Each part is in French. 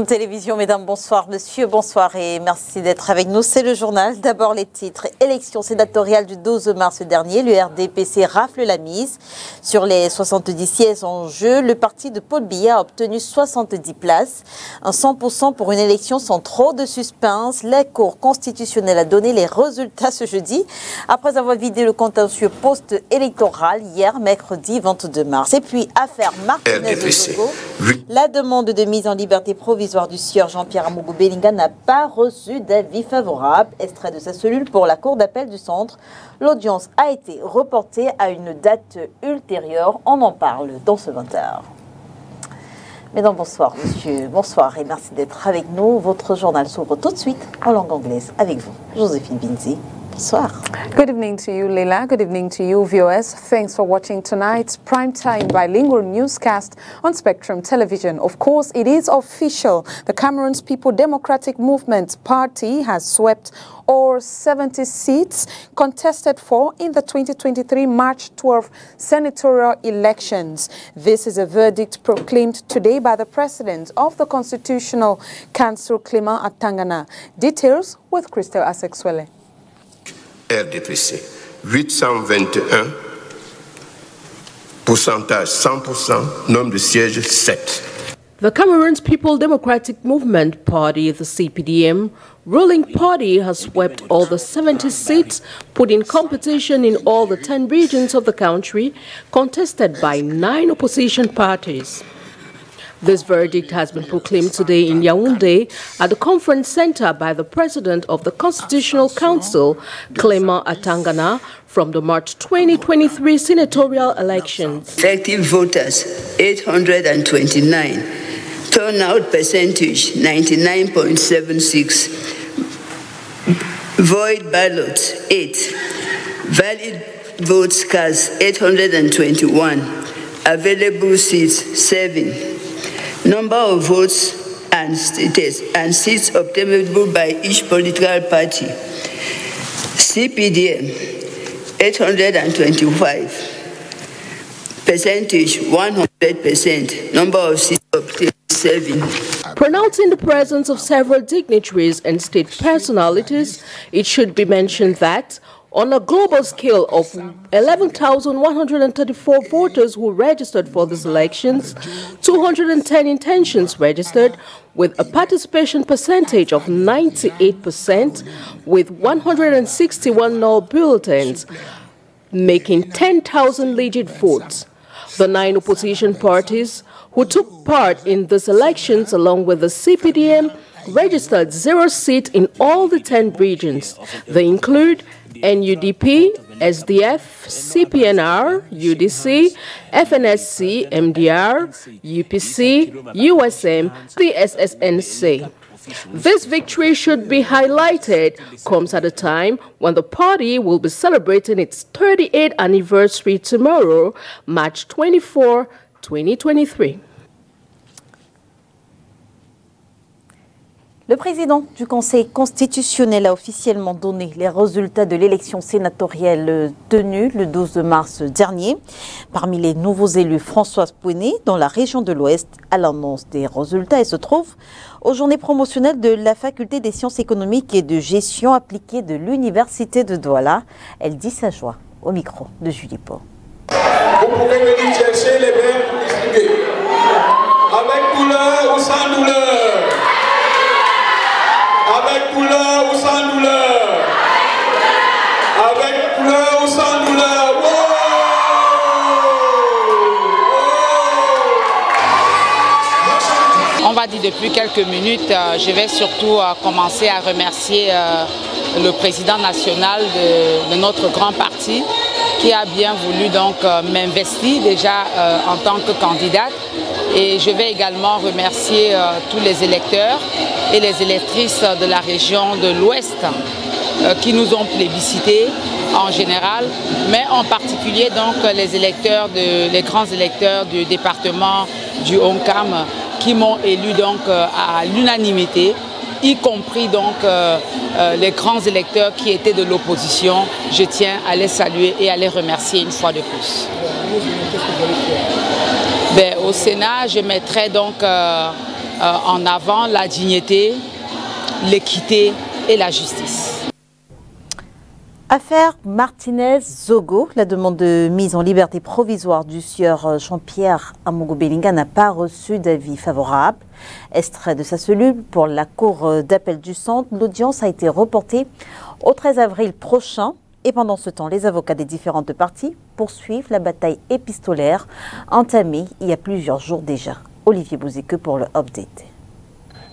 Télévision, mesdames, bonsoir, monsieur, bonsoir et merci d'être avec nous. C'est le journal. D'abord les titres. Élection sénatoriale du 12 mars dernier, le RDPC rafle la mise. Sur les 70 sièges en jeu, le parti de Paul Biya a obtenu 70 places. Un 100% pour une élection sans trop de suspense. La Cour constitutionnelle a donné les résultats ce jeudi, après avoir vidé le contentieux post-électoral hier, mercredi 22 mars. Et puis, affaire Martinez-Zogo, la demande de mise en liberté provisoire du sieur Jean-Pierre Amougou Belinga n'a pas reçu d'avis favorable. Extrait de sa cellule pour la Cour d'appel du Centre. L'audience a été reportée à une date ultérieure. On en parle dans ce 20h. Mesdames, bonsoir, monsieur, bonsoir et merci d'être avec nous. Votre journal s'ouvre tout de suite en langue anglaise avec vous, Joséphine Binzi. Bonsoir. Good evening to you, Leila. Good evening to you, viewers. Thanks for watching tonight's primetime bilingual newscast on Spectrum Television. Of course, it is official. The Cameroon's People Democratic Movement Party has swept all 70 seats contested for in the 2023 March 12 senatorial elections. This is a verdict proclaimed today by the President of the Constitutional Council, Clément Atangana. Details with Christelle Asexwele. RDPC, 821, pourcentage 100%, nombre de sièges 7. The Cameroon's People Democratic Movement Party, the CPDM, ruling party has swept all the 70 seats put in competition in all the 10 regions of the country, contested by 9 opposition parties. This verdict has been proclaimed today in Yaoundé at the conference center by the President of the Constitutional Council, Clément Atangana, from the March 2023 senatorial elections. Effective voters, 829. Turnout percentage, 99.76. Void ballots, 8. Valid votes cast, 821. Available seats, 7. Number of votes and seats obtainable by each political party. CPDM, 825. Percentage, 100%. Number of seats obtained, 7. Pronouncing the presence of several dignitaries and state personalities, it should be mentioned that on a global scale of 11,134 voters who registered for these elections, 210 intentions registered with a participation percentage of 98%, with 161 null bulletins, making 10,000 legit votes. The 9 opposition parties who took part in these elections, along with the CPDM, registered 0 seats in all the 10 regions. They include NUDP, SDF, CPNR, UDC, FNSC, MDR, UPC, USM, the SSNC. This victory should be highlighted comes at a time when the party will be celebrating its 38th anniversary tomorrow, March 24, 2023. Le président du Conseil constitutionnel a officiellement donné les résultats de l'élection sénatoriale tenue le 12 mars dernier. Parmi les nouveaux élus, Françoise Pouené, dans la région de l'Ouest, à l'annonce des résultats, elle se trouve aux journées promotionnelles de la Faculté des sciences économiques et de gestion appliquée de l'Université de Douala. Elle dit sa joie au micro de Julie Pau. Vous pouvez venir chercher les verres pour distribuer. Avec douleur ou sans douleur. Avec douleur ou sans douleur. Avec douleur ou sans douleur. On va dire depuis quelques minutes, je vais surtout commencer à remercier le président national de notre grand parti qui a bien voulu donc m'investir déjà en tant que candidate. Et je vais également remercier tous les électeurs et les électrices de la région de l'Ouest qui nous ont plébiscités en général, mais en particulier donc les grands électeurs du département du Onkam qui m'ont élu donc à l'unanimité, y compris donc les grands électeurs qui étaient de l'opposition. Je tiens à les saluer et à les remercier une fois de plus. Au Sénat, je mettrai donc en avant la dignité, l'équité et la justice. Affaire Martinez-Zogo, la demande de mise en liberté provisoire du sieur Jean-Pierre Amogo-Belinga n'a pas reçu d'avis favorable. Extrait de sa cellule pour la cour d'appel du centre, l'audience a été reportée au 13 avril prochain. Et pendant ce temps, les avocats des différentes parties poursuivent la bataille épistolaire entamée il y a plusieurs jours déjà. Olivier Bouzeke pour le update.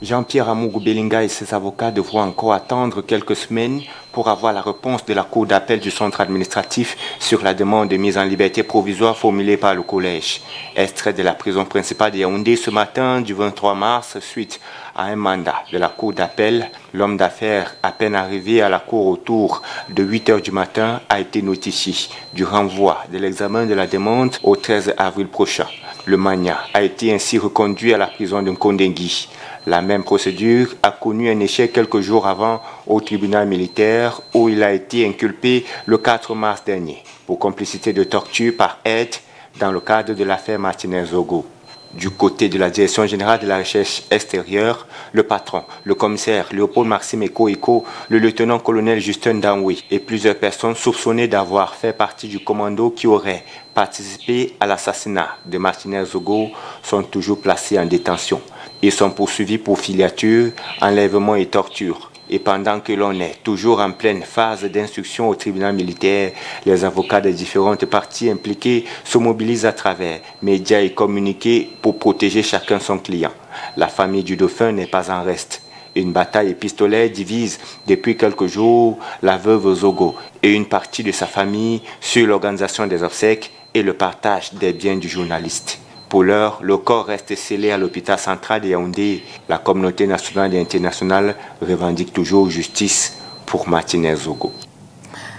Jean-Pierre Amogo-Belinga et ses avocats devront encore attendre quelques semaines pour avoir la réponse de la cour d'appel du centre administratif sur la demande de mise en liberté provisoire formulée par le collège. Extrait de la prison principale de Yaoundé ce matin du 23 mars suite à un mandat de la cour d'appel. L'homme d'affaires, à peine arrivé à la cour autour de 8 h du matin, a été notifié du renvoi de l'examen de la demande au 13 avril prochain. Le mania a été ainsi reconduit à la prison de Nkondengui. La même procédure a connu un échec quelques jours avant au tribunal militaire où il a été inculpé le 4 mars dernier pour complicité de torture par aide dans le cadre de l'affaire Martinez-Zogo. Du côté de la Direction générale de la recherche extérieure, le patron, le commissaire Léopold Maxime Eko, le lieutenant-colonel Justin Danwe et plusieurs personnes soupçonnées d'avoir fait partie du commando qui aurait participé à l'assassinat de Martinez-Zogo sont toujours placés en détention. Ils sont poursuivis pour filature, enlèvement et torture. Et pendant que l'on est toujours en pleine phase d'instruction au tribunal militaire, les avocats des différentes parties impliquées se mobilisent à travers médias et communiqués pour protéger chacun son client. La famille du dauphin n'est pas en reste. Une bataille épistolaire divise depuis quelques jours la veuve Zogo et une partie de sa famille sur l'organisation des obsèques et le partage des biens du journaliste. Pour l'heure, le corps reste scellé à l'hôpital central de Yaoundé. La communauté nationale et internationale revendique toujours justice pour Martinez-Zogo.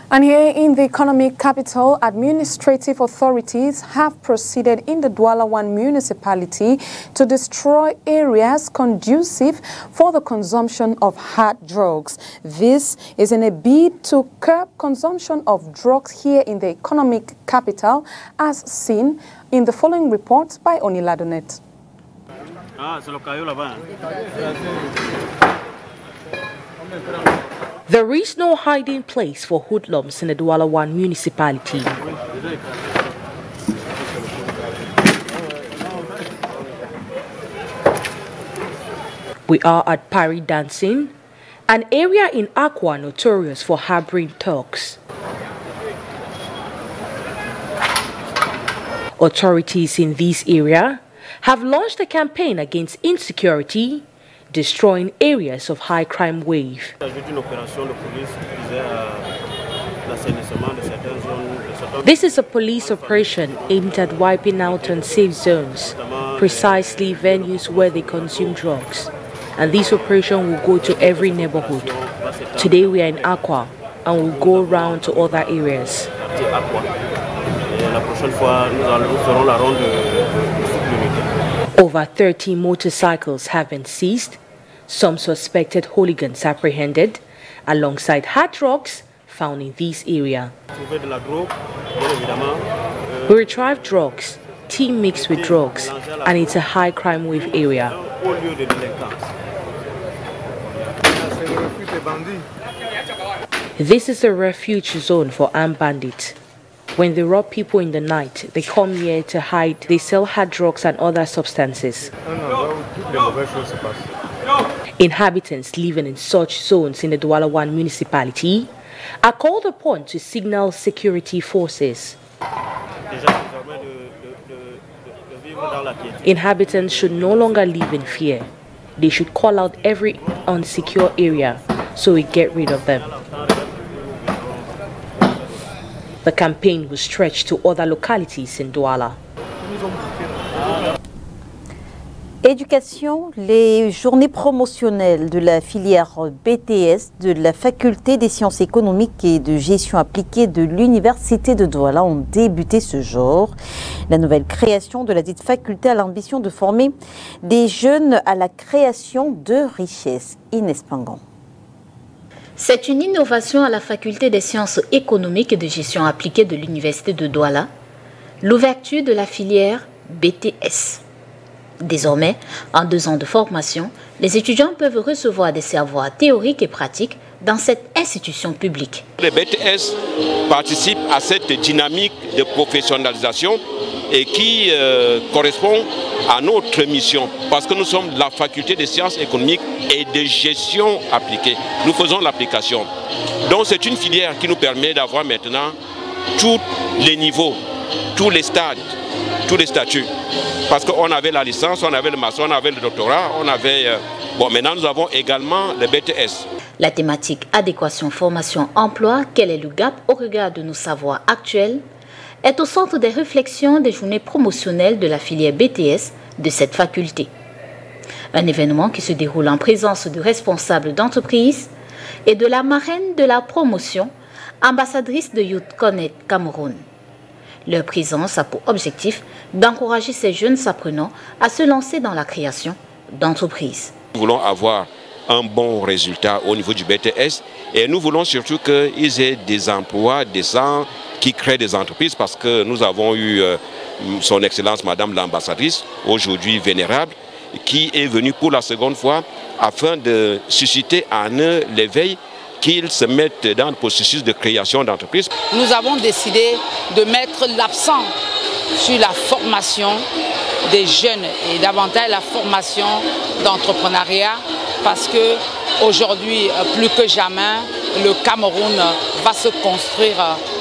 And here in the economic capital, administrative authorities have proceeded in the Douala 1 municipality to destroy areas conducive for the consumption of hard drugs. This is in a bid to curb consumption of drugs here in the economic capital, as seen in the following report by Oniladonet. There is no hiding place for hoodlums in the Douala 1 municipality. We are at Pari Dancing, an area in Akwa notorious for harboring thugs. Authorities in this area have launched a campaign against insecurity, destroying areas of high crime wave. This is a police operation aimed at wiping out unsafe zones, precisely venues where they consume drugs. And this operation will go to every neighborhood. Today we are in Akwa and we'll go around to other areas. Over 30 motorcycles have been seized, some suspected hooligans apprehended, alongside hard drugs found in this area. We retrieve drugs, tea mixed with drugs, and it's a high crime wave area. This is a refuge zone for armed bandits. When they rob people in the night, they come here to hide. They sell hard drugs and other substances. Inhabitants living in such zones in the Douala 1 municipality are called upon to signal security forces. Inhabitants should no longer live in fear. They should call out every unsecure area so we get rid of them. The campaign will stretch to other localities in Douala. Éducation, les journées promotionnelles de la filière BTS de la Faculté des sciences économiques et de gestion appliquée de l'Université de Douala ont débuté ce jour. La nouvelle création de la dite faculté a l'ambition de former des jeunes à la création de richesses. Inès Pangan. C'est une innovation à la Faculté des sciences économiques et de gestion appliquée de l'Université de Douala, l'ouverture de la filière BTS. Désormais, en 2 ans de formation, les étudiants peuvent recevoir des savoirs théoriques et pratiques dans cette institution publique. Les BTS participent à cette dynamique de professionnalisation et qui correspond à notre mission, parce que nous sommes la faculté des sciences économiques et de gestion appliquée. Nous faisons l'application. Donc c'est une filière qui nous permet d'avoir maintenant tous les niveaux, tous les stades, tous les statuts. Parce qu'on avait la licence, on avait le master, on avait le doctorat, on avait... Bon, maintenant nous avons également le BTS. La thématique adéquation, formation, emploi, quel est le gap au regard de nos savoirs actuels, est au centre des réflexions des journées promotionnelles de la filière BTS de cette faculté. Un événement qui se déroule en présence de responsables d'entreprises et de la marraine de la promotion, ambassadrice de Youth Connect Cameroun. Leur présence a pour objectif d'encourager ces jeunes apprenants à se lancer dans la création d'entreprises. Nous voulons avoir un bon résultat au niveau du BTS et nous voulons surtout qu'ils aient des emplois décents qui créent des entreprises, parce que nous avons eu son Excellence Madame l'ambassadrice, aujourd'hui vénérable, qui est venue pour la seconde fois afin de susciter en eux l'éveil qu'ils se mettent dans le processus de création d'entreprises. Nous avons décidé de mettre l'accent sur la formation des jeunes et davantage la formation d'entrepreneuriat, parce que aujourd'hui, plus que jamais, le Cameroun va se construire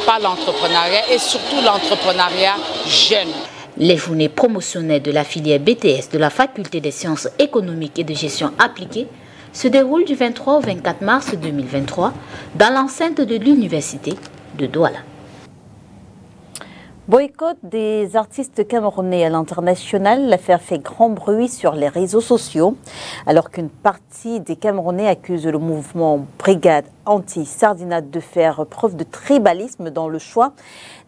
par l'entrepreneuriat et surtout l'entrepreneuriat jeune. Les journées promotionnelles de la filière BTS de la Faculté des sciences économiques et de gestion appliquée se déroulent du 23 au 24 mars 2023 dans l'enceinte de l'université de Douala. Boycott des artistes camerounais à l'international, l'affaire fait grand bruit sur les réseaux sociaux, alors qu'une partie des Camerounais accuse le mouvement Brigade anti-Sardinate de faire preuve de tribalisme dans le choix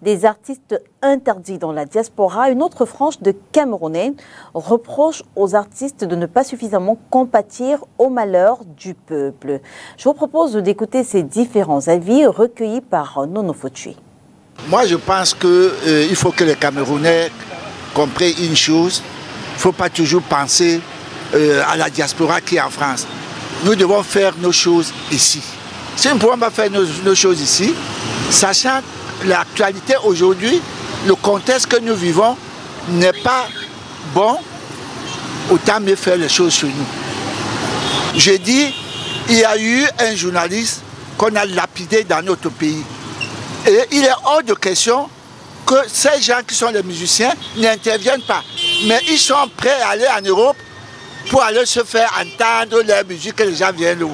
des artistes interdits dans la diaspora. Une autre frange de Camerounais reproche aux artistes de ne pas suffisamment compatir au malheur du peuple. Je vous propose d'écouter ces différents avis recueillis par Nono Fotui. Moi, je pense qu'il faut que les Camerounais comprennent une chose. Il ne faut pas toujours penser à la diaspora qui est en France. Nous devons faire nos choses ici. Si nous ne pouvons pas faire nos choses ici, sachant l'actualité aujourd'hui, le contexte que nous vivons n'est pas bon, autant mieux faire les choses chez nous. Je dis, il y a eu un journaliste qu'on a lapidé dans notre pays. Et il est hors de question que ces gens qui sont les musiciens n'interviennent pas. Mais ils sont prêts à aller en Europe pour aller se faire entendre la musique que les gens viennent.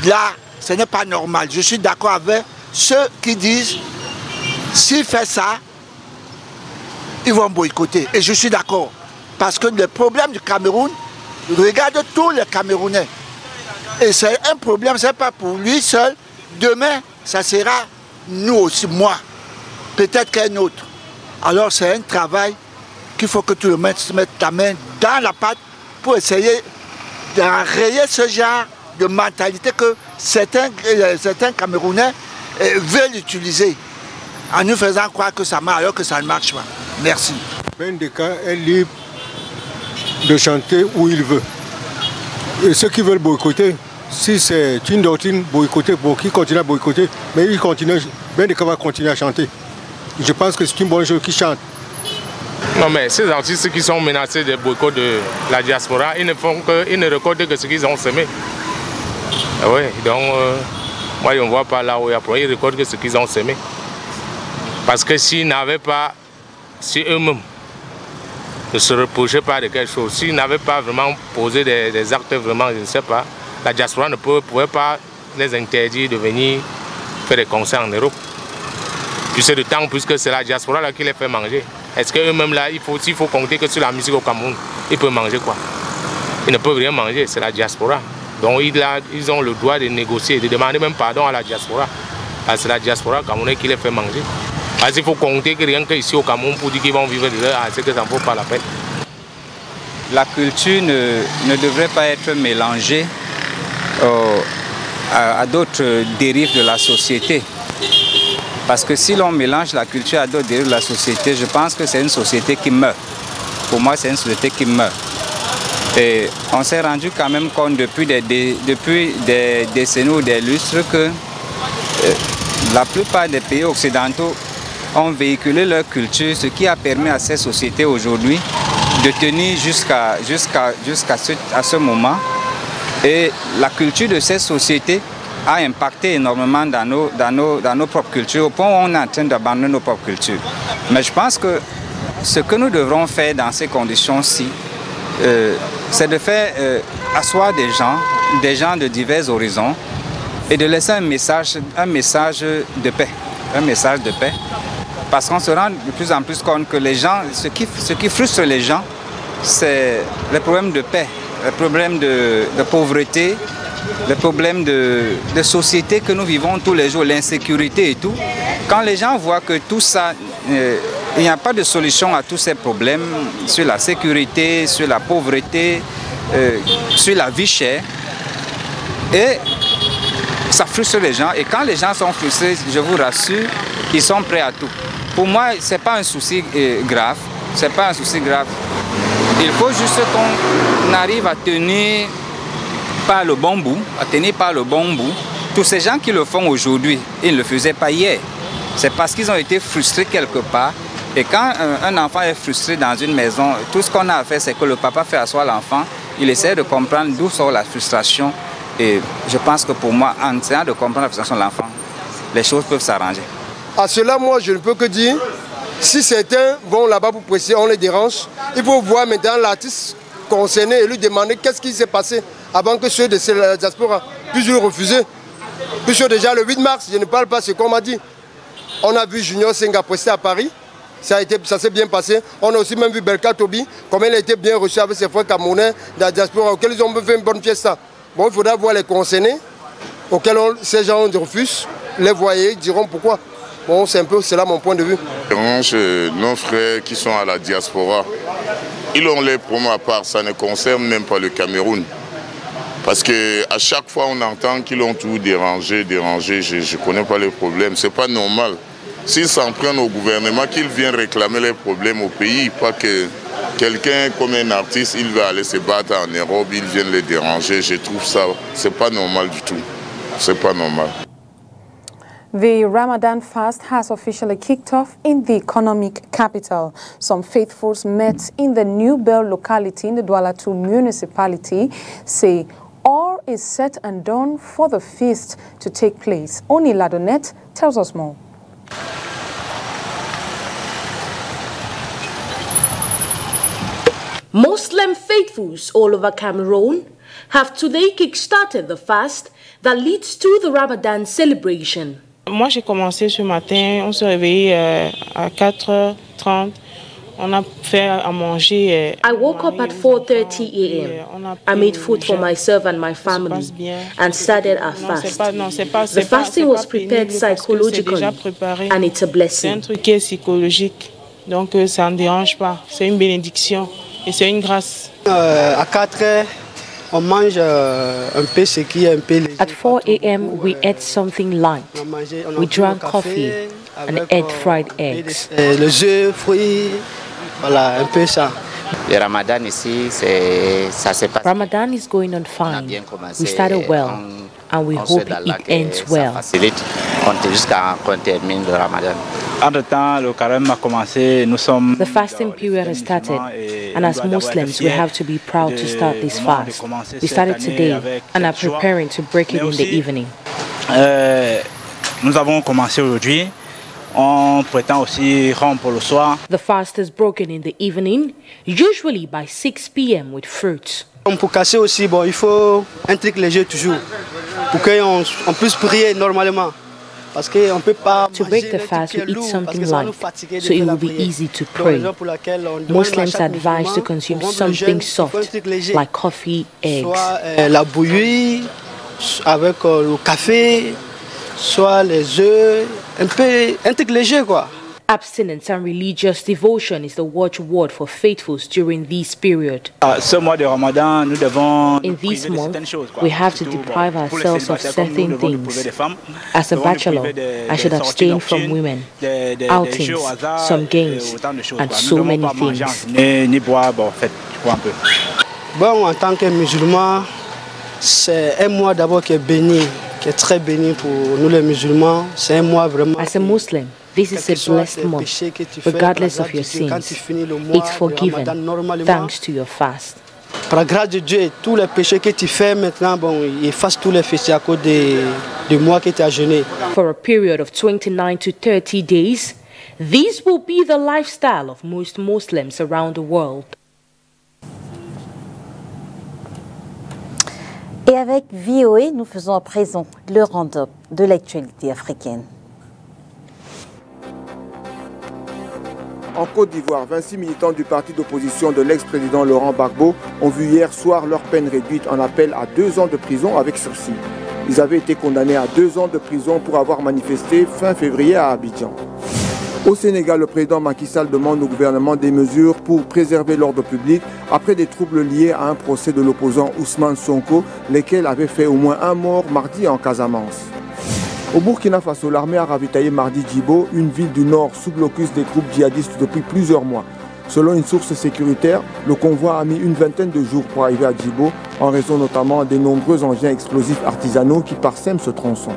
Là, ce n'est pas normal. Je suis d'accord avec ceux qui disent, s'ils font ça, ils vont boycotter. Et je suis d'accord. Parce que le problème du Cameroun, regarde tous les Camerounais. Et c'est un problème, ce n'est pas pour lui seul. Demain, ça sera nous aussi, moi, peut-être qu'un autre. Alors c'est un travail qu'il faut que tout le monde se mette la main dans la pâte pour essayer d'enrayer ce genre de mentalité que certains Camerounais veulent utiliser en nous faisant croire que ça marche alors que ça ne marche pas. Merci. Bendeka est libre de chanter où il veut. Et ceux qui veulent boycotter, si c'est une doctrine boycottée, pour qui continue à boycotter, mais il continue, Bendeka va continuer à chanter. Je pense que c'est une bonne chose qu'il chante. Non mais ces artistes qui sont menacés de boycott de la diaspora, ils ne récoltent que ce qu'ils ont semé. Oui, donc moi je ne vois pas là où il y a problème, ils récoltent que ce qu'ils ont semé. Parce que s'ils n'avaient pas, si eux-mêmes ne se reprochaient pas de quelque chose, s'ils n'avaient pas vraiment posé des actes vraiment, je ne sais pas, la diaspora ne pouvait pas les interdire de venir faire des concerts en Europe. Puis c'est de temps puisque c'est la diaspora là qui les fait manger. Est-ce qu'eux-mêmes là, s'il faut compter que sur la musique au Cameroun, ils peuvent manger quoi? Ils ne peuvent rien manger, c'est la diaspora. Donc ils ont le droit de négocier, de demander même pardon à la diaspora. C'est la diaspora camerounaise qui les fait manger. Parce qu'il faut compter que rien qu'ici au Cameroun pour dire qu'ils vont vivre de leur, c'est que ça ne vaut pas la peine. La culture ne devrait pas être mélangée à d'autres dérives de la société. Parce que si l'on mélange la culture à d'autres dérives de la société, je pense que c'est une société qui meurt. Pour moi, c'est une société qui meurt. Et on s'est rendu quand même compte depuis des décennies ou des lustres que la plupart des pays occidentaux ont véhiculé leur culture, ce qui a permis à ces sociétés aujourd'hui de tenir jusqu'à ce moment. Et la culture de ces sociétés a impacté énormément dans nos propres cultures, au point où on est en train d'abandonner nos propres cultures. Mais je pense que ce que nous devrons faire dans ces conditions-ci, c'est de faire asseoir des gens de divers horizons et de laisser un message de paix. Un message de paix. Parce qu'on se rend de plus en plus compte que les gens, ce qui frustre les gens, c'est les problèmes de paix, les problèmes de pauvreté, les problèmes de société que nous vivons tous les jours, l'insécurité et tout. Quand les gens voient que tout ça, il n'y a pas de solution à tous ces problèmes, sur la sécurité, sur la pauvreté, sur la vie chère, et ça frustre les gens. Et quand les gens sont frustrés, je vous rassure, ils sont prêts à tout. Pour moi, ce n'est pas un souci grave. C'est pas un souci grave. Il faut juste qu'on arrive à tenir par le bon bout, Tous ces gens qui le font aujourd'hui, ils ne le faisaient pas hier. C'est parce qu'ils ont été frustrés quelque part. Et quand un enfant est frustré dans une maison, tout ce qu'on a à faire, c'est que le papa fait asseoir l'enfant. Il essaie de comprendre d'où sort la frustration. Et je pense que pour moi, en essayant de comprendre la frustration de l'enfant, les choses peuvent s'arranger. À cela, moi, je ne peux que dire, si certains vont là-bas pour presser, on les dérange, il faut voir maintenant l'artiste concerné et lui demander qu'est-ce qui s'est passé avant que ceux de la diaspora puissent le refuser. Puisque déjà le 8 mars, je ne parle pas ce qu'on m'a dit. On a vu Junior Senga prester à Paris, ça s'est bien passé. On a aussi même vu Belka Tobi, comme il a été bien reçu avec ses frères camerounais de la diaspora, auxquels ils ont fait une bonne fiesta. Bon, il faudra voir les concernés, auxquels ces gens refusent, les voyer, ils diront pourquoi. Bon, c'est là mon point de vue. Nos frères qui sont à la diaspora, ils ont les promos à part, ça ne concerne même pas le Cameroun. Parce qu'à chaque fois on entend qu'ils ont tout dérangé, je ne connais pas les problèmes, c'est pas normal. S'ils s'en prennent au gouvernement, qu'ils viennent réclamer les problèmes au pays, pas que quelqu'un comme un artiste, il va aller se battre en Europe, ils viennent les déranger, je trouve ça, c'est pas normal du tout, c'est pas normal. The Ramadan fast has officially kicked off in the economic capital. Some faithfuls met in the New Bell locality in the Douala II municipality say all is set and done for the feast to take place. Oni Ladonet tells us more. Muslim faithfuls all over Cameroon have today kick-started the fast that leads to the Ramadan celebration. Moi, j'ai commencé ce matin, on s'est réveillé à 4h30. On a fait à manger. I woke up at 4:30 a.m. I made food for myself and my family and started our fast. The fasting was prepared psychologically and it's a blessing. C'est un truc qui est psychologique, donc ça ne dérange pas. C'est une bénédiction et c'est une grâce. À 4h, on mange un peu ce qui est un peu léger. At 4 a.m. we ate something light. We drank coffee and ate fried eggs. Les œufs, fruits, voilà, un peu ça. Le Ramadan ici, ça se passe. Ramadan is going on fine. We started well and we hope it ends well. Jusqu'à qu'on termine le Ramadan. Entre-temps, le carême a commencé. Nous sommes. The fasting period has started, and as Muslims, we have to be proud to start this fast. We started today and are preparing to break it in the evening. Nous avons commencé aujourd'hui. On prétend aussi rompre le soir. The fast is broken in the evening, usually by 6 p.m. with fruits. Pour casser aussi, bon, il faut un truc léger toujours, pour qu'on puisse prier normalement. Parce qu'on peut pas. To break the fast, we eat something light, so it will be easy to pray. Muslims are advised to consume something soft, like coffee, eggs. Soit la bouillie, avec le café, soit les œufs, un truc léger quoi. Abstinence and religious devotion is the watchword for faithfuls during this period. Ce mois de Ramadan, nous devons. In this month, we have to deprive ourselves of certain things. As a bachelor, I should abstain from women, outings, some games, and so many things. Bon, en tant que musulman, c'est un mois d'abord qui est béni, qui est très béni pour nous les musulmans. C'est un mois vraiment... As a Muslim, this is a blessed month. Regardless of your sins, it's forgiven thanks to your fast. Par la grâce de Dieu, tous les péchés que tu fais maintenant, bon, il efface tous les péchés à cause de mois que tu as jeûné. For a period of 29 to 30 days, this will be the lifestyle of most Muslims around the world. Et avec VOA, nous faisons à présent le round-up de l'actualité africaine. En Côte d'Ivoire, 26 militants du parti d'opposition de l'ex-président Laurent Gbagbo ont vu hier soir leur peine réduite en appel à 2 ans de prison avec sursis. Ils avaient été condamnés à 2 ans de prison pour avoir manifesté fin février à Abidjan. Au Sénégal, le président Macky Sall demande au gouvernement des mesures pour préserver l'ordre public après des troubles liés à un procès de l'opposant Ousmane Sonko, lesquels avaient fait au moins un mort mardi en Casamance. Au Burkina Faso, l'armée a ravitaillé mardi Djibo, une ville du nord sous blocus des groupes djihadistes depuis plusieurs mois. Selon une source sécuritaire, le convoi a mis une vingtaine de jours pour arriver à Djibo, en raison notamment des nombreux engins explosifs artisanaux qui parsèment ce tronçon.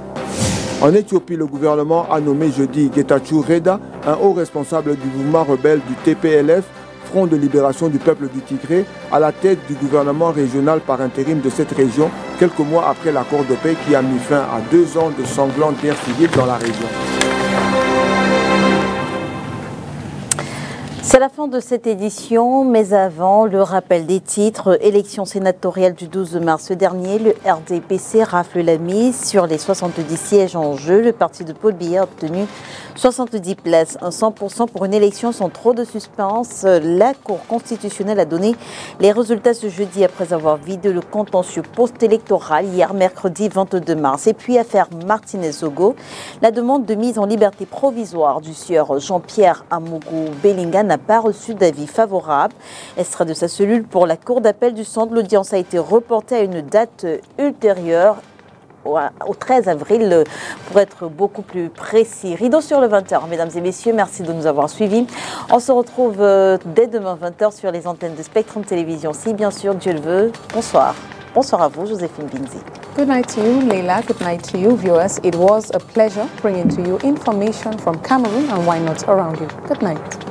En Éthiopie, le gouvernement a nommé jeudi Getachew Reda, un haut responsable du mouvement rebelle du TPLF, Front de libération du peuple du Tigré, à la tête du gouvernement régional par intérim de cette région, quelques mois après l'accord de paix qui a mis fin à 2 ans de sanglante guerre civile dans la région. C'est la fin de cette édition, mais avant, le rappel des titres. Élection sénatoriale du 12 mars dernier, le RDPC rafle la mise sur les 70 sièges en jeu. Le parti de Paul Biya a obtenu 70 places, un 100% pour une élection sans trop de suspense. La Cour constitutionnelle a donné les résultats ce jeudi après avoir vidé le contentieux post-électoral hier mercredi 22 mars. Et puis affaire Martinez-Ogo, la demande de mise en liberté provisoire du sieur Jean-Pierre Amougou-Bellinga n'a pas reçu d'avis favorable. Extrait de sa cellule pour la Cour d'appel du centre, l'audience a été reportée à une date ultérieure, au 13 avril, pour être beaucoup plus précis. Rideau sur le 20h, mesdames et messieurs, merci de nous avoir suivis. On se retrouve dès demain 20h sur les antennes de Spectrum Télévision, si bien sûr Dieu le veut. Bonsoir. Bonsoir à vous, Joséphine Binzi. Good night to you, Leila. Good night to you, viewers. It was a pleasure bringing to you information from Cameroon and why not around you. Good night.